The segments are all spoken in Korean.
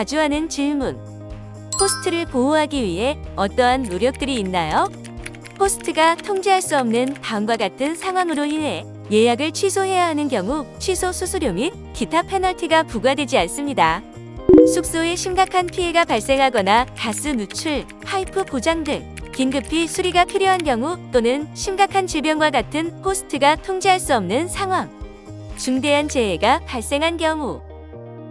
자주 하는 질문. 호스트를 보호하기 위해 어떠한 노력들이 있나요? 호스트가 통제할 수 없는 다음과 같은 상황으로 인해 예약을 취소해야 하는 경우 취소 수수료 및 기타 페널티가 부과되지 않습니다. 숙소에 심각한 피해가 발생하거나 가스 누출, 파이프 고장 등 긴급히 수리가 필요한 경우 또는 심각한 질병과 같은 호스트가 통제할 수 없는 상황, 중대한 재해가 발생한 경우,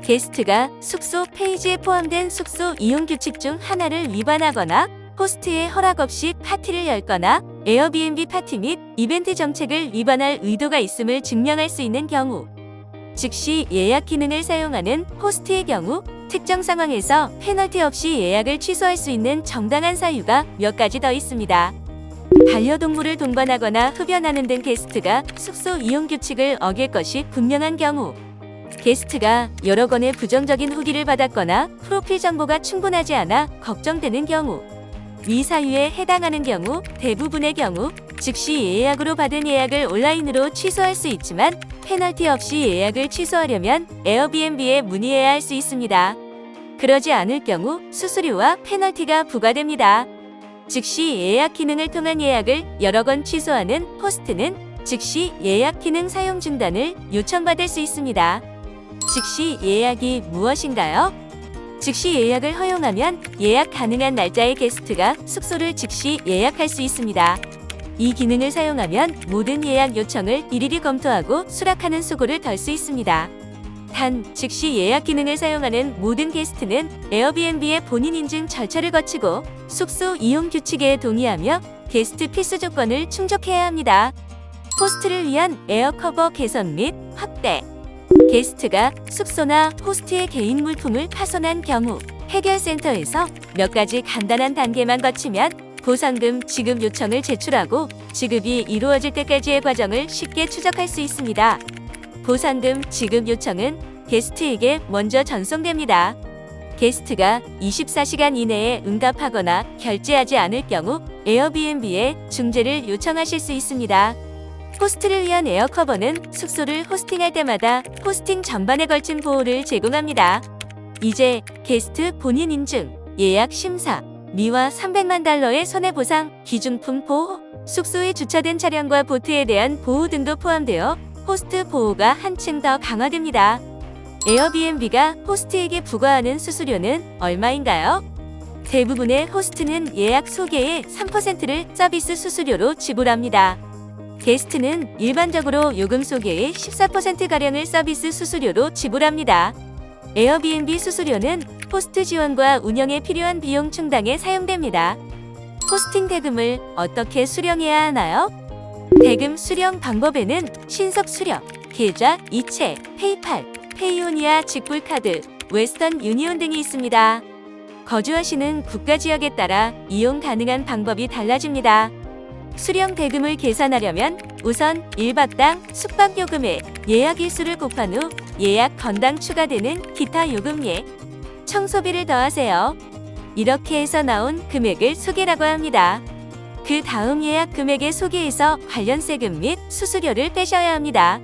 게스트가 숙소 페이지에 포함된 숙소 이용 규칙 중 하나를 위반하거나 호스트의 허락 없이 파티를 열거나 에어비앤비 파티 및 이벤트 정책을 위반할 의도가 있음을 증명할 수 있는 경우, 즉시 예약 기능을 사용하는 호스트의 경우 특정 상황에서 페널티 없이 예약을 취소할 수 있는 정당한 사유가 몇 가지 더 있습니다. 반려동물을 동반하거나 흡연하는 등 게스트가 숙소 이용 규칙을 어길 것이 분명한 경우, 게스트가 여러 건의 부정적인 후기를 받았거나 프로필 정보가 충분하지 않아 걱정되는 경우, 위 사유에 해당하는 경우 대부분의 경우 즉시 예약으로 받은 예약을 온라인으로 취소할 수 있지만 페널티 없이 예약을 취소하려면 에어비앤비에 문의해야 할 수 있습니다. 그러지 않을 경우 수수료와 페널티가 부과됩니다. 즉시 예약 기능을 통한 예약을 여러 건 취소하는 호스트는 즉시 예약 기능 사용 중단을 요청받을 수 있습니다. 즉시 예약이 무엇인가요? 즉시 예약을 허용하면 예약 가능한 날짜의 게스트가 숙소를 즉시 예약할 수 있습니다. 이 기능을 사용하면 모든 예약 요청을 일일이 검토하고 수락하는 수고를 덜 수 있습니다. 단, 즉시 예약 기능을 사용하는 모든 게스트는 에어비앤비의 본인 인증 절차를 거치고 숙소 이용 규칙에 동의하며 게스트 필수 조건을 충족해야 합니다. 호스트를 위한 에어 커버 개선 및 확대. 게스트가 숙소나 호스트의 개인 물품을 파손한 경우 해결센터에서 몇 가지 간단한 단계만 거치면 보상금 지급 요청을 제출하고 지급이 이루어질 때까지의 과정을 쉽게 추적할 수 있습니다. 보상금 지급 요청은 게스트에게 먼저 전송됩니다. 게스트가 24시간 이내에 응답하거나 결제하지 않을 경우 에어비앤비에 중재를 요청하실 수 있습니다. 호스트를 위한 에어커버는 숙소를 호스팅할 때마다 호스팅 전반에 걸친 보호를 제공합니다. 이제 게스트 본인 인증, 예약 심사, 미화 $300만 손해보상, 기준품 보호, 숙소에 주차된 차량과 보트에 대한 보호 등도 포함되어 호스트 보호가 한층 더 강화됩니다. 에어비앤비가 호스트에게 부과하는 수수료는 얼마인가요? 대부분의 호스트는 예약 소개의 3%를 서비스 수수료로 지불합니다. 게스트는 일반적으로 요금 소개의 14%가량을 서비스 수수료로 지불합니다. 에어비앤비 수수료는 호스트 지원과 운영에 필요한 비용 충당에 사용됩니다. 호스팅 대금을 어떻게 수령해야 하나요? 대금 수령 방법에는 신속 수령, 계좌, 이체, 페이팔, 페이오니아 직불카드, 웨스턴 유니온 등이 있습니다. 거주하시는 국가 지역에 따라 이용 가능한 방법이 달라집니다. 수령 대금을 계산하려면 우선 1박당 숙박 요금에 예약 일수를 곱한 후 예약 건당 추가되는 기타 요금예, 청소비를 더하세요. 이렇게 해서 나온 금액을 소개라고 합니다. 그 다음 예약 금액의 소개에서 관련 세금 및 수수료를 빼셔야 합니다.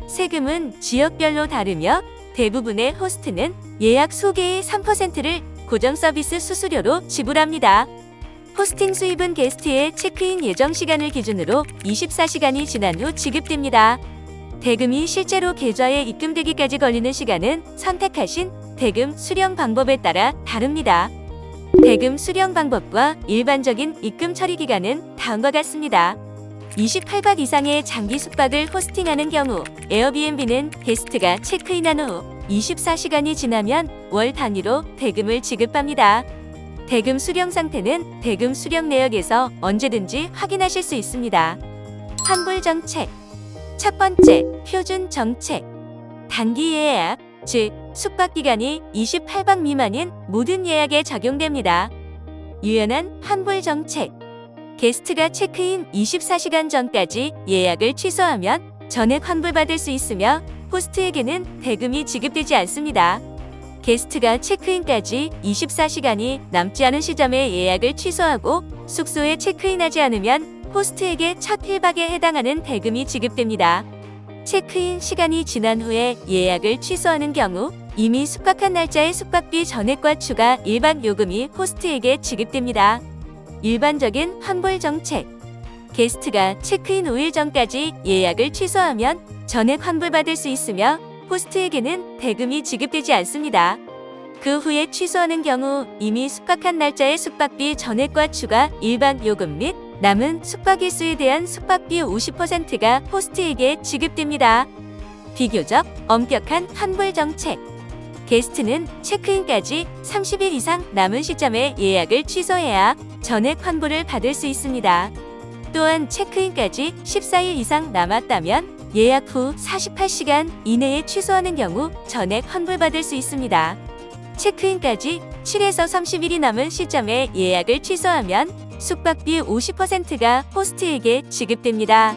세금은 지역별로 다르며 대부분의 호스트는 예약 소개의 3%를 고정 서비스 수수료로 지불합니다. 호스팅 수입은 게스트의 체크인 예정 시간을 기준으로 24시간이 지난 후 지급됩니다. 대금이 실제로 계좌에 입금되기까지 걸리는 시간은 선택하신 대금 수령 방법에 따라 다릅니다. 대금 수령 방법과 일반적인 입금 처리 기간은 다음과 같습니다. 28박 이상의 장기 숙박을 호스팅하는 경우 에어비앤비는 게스트가 체크인한 후 24시간이 지나면 월 단위로 대금을 지급합니다. 대금 수령 상태는 대금 수령 내역에서 언제든지 확인하실 수 있습니다. 환불 정책. 첫 번째, 표준 정책. 단기 예약, 즉 숙박 기간이 28박 미만인 모든 예약에 적용됩니다. 유연한 환불 정책. 게스트가 체크인 24시간 전까지 예약을 취소하면 전액 환불받을 수 있으며 호스트에게는 대금이 지급되지 않습니다. 게스트가 체크인까지 24시간이 남지 않은 시점에 예약을 취소하고 숙소에 체크인하지 않으면 호스트에게 첫 1박에 해당하는 대금이 지급됩니다. 체크인 시간이 지난 후에 예약을 취소하는 경우 이미 숙박한 날짜의 숙박비 전액과 추가 일반 요금이 호스트에게 지급됩니다. 일반적인 환불 정책. 게스트가 체크인 5일 전까지 예약을 취소하면 전액 환불받을 수 있으며 호스트에게는 대금이 지급되지 않습니다. 그 후에 취소하는 경우 이미 숙박한 날짜의 숙박비 전액과 추가 일반 요금 및 남은 숙박 일수에 대한 숙박비 50%가 호스트에게 지급됩니다. 비교적 엄격한 환불 정책. 게스트는 체크인까지 30일 이상 남은 시점에 예약을 취소해야 전액 환불을 받을 수 있습니다. 또한 체크인까지 14일 이상 남았다면 예약 후 48시간 이내에 취소하는 경우 전액 환불받을 수 있습니다. 체크인까지 7에서 30일이 남은 시점에 예약을 취소하면 숙박비 50%가 호스트에게 지급됩니다.